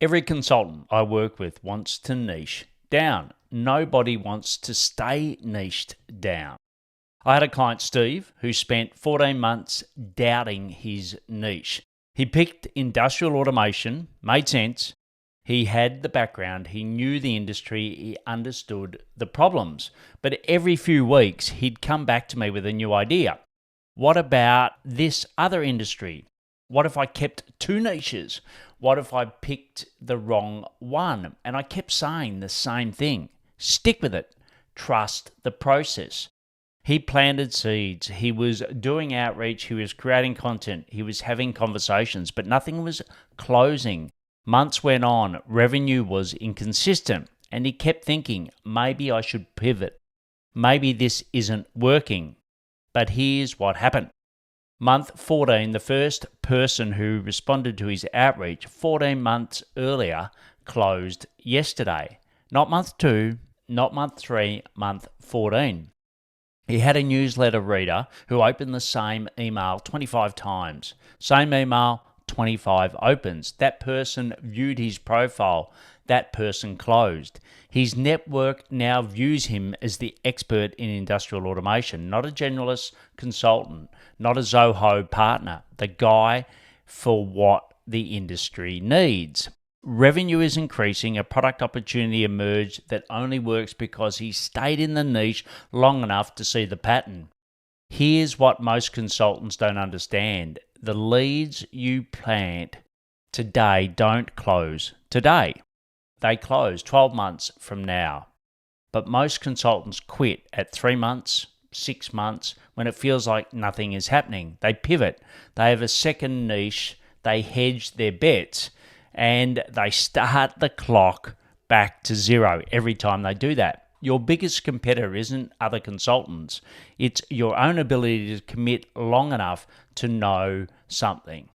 Every consultant I work with wants to niche down. Nobody wants to stay niched down. I had a client, Steve, who spent 14 months doubting his niche. He picked industrial automation, made sense. He had the background, he knew the industry, he understood the problems. But every few weeks, he'd come back to me with a new idea. What about this other industry? What if I kept two niches? What if I picked the wrong one? And I kept saying the same thing. Stick with it. Trust the process. He planted seeds. He was doing outreach. He was creating content. He was having conversations, but nothing was closing. Months went on. Revenue was inconsistent. And he kept thinking, maybe I should pivot. Maybe this isn't working. But here's what happened. Month 14, the first person who responded to his outreach 14 months earlier closed yesterday. Not month 2, not month 3, month 14. He had a newsletter reader who opened the same email 25 times. Same email, 25 opens. That person viewed his profile. That person closed. His network now views him as the expert in industrial automation, not a generalist consultant, not a Zoho partner, the guy for what the industry needs. Revenue is increasing. A product opportunity emerged that only works because he stayed in the niche long enough to see the pattern. Here's what most consultants don't understand. The leads you plant today don't close today. They close 12 months from now. But most consultants quit at 3 months, 6 months, when it feels like nothing is happening. They pivot. They have a second niche. They hedge their bets. And they start the clock back to zero every time they do that. Your biggest competitor isn't other consultants. It's your own ability to commit long enough to know something.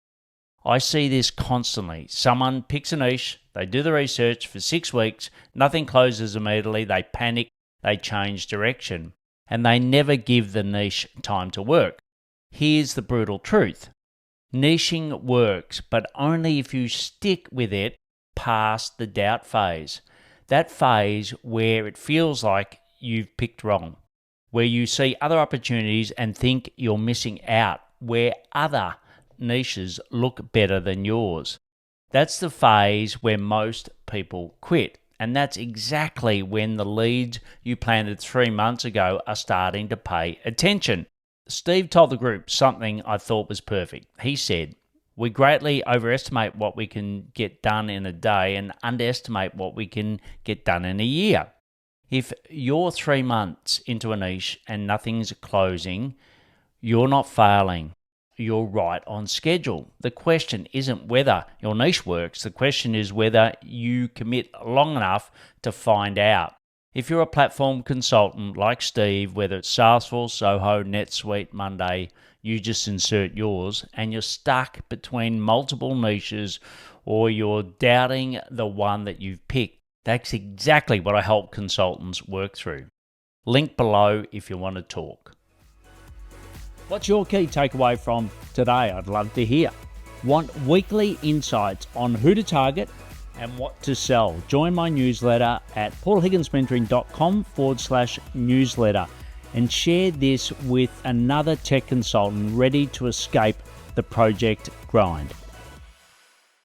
I see this constantly. Someone picks a niche, they do the research for 6 weeks, nothing closes immediately, they panic, they change direction, and they never give the niche time to work. Here's the brutal truth. Niching works, but only if you stick with it past the doubt phase. That phase where it feels like you've picked wrong, where you see other opportunities and think you're missing out, where other niches look better than yours. That's the phase where most people quit. And that's exactly when the leads you planted 3 months ago are starting to pay attention. Steve told the group something I thought was perfect. He said, "We greatly overestimate what we can get done in a day and underestimate what we can get done in a year." If you're 3 months into a niche and nothing's closing, you're not failing. You're right on schedule. The question isn't whether your niche works. The question is whether you commit long enough to find out. If you're a platform consultant like Steve, whether it's Salesforce, Zoho, NetSuite, Monday, you just insert yours, and you're stuck between multiple niches or you're doubting the one that you've picked, that's exactly what I help consultants work through. Link below if you want to talk. What's your key takeaway from today? I'd love to hear. Want weekly insights on who to target and what to sell? Join my newsletter at paulhigginsmentoring.com/newsletter and share this with another tech consultant ready to escape the project grind.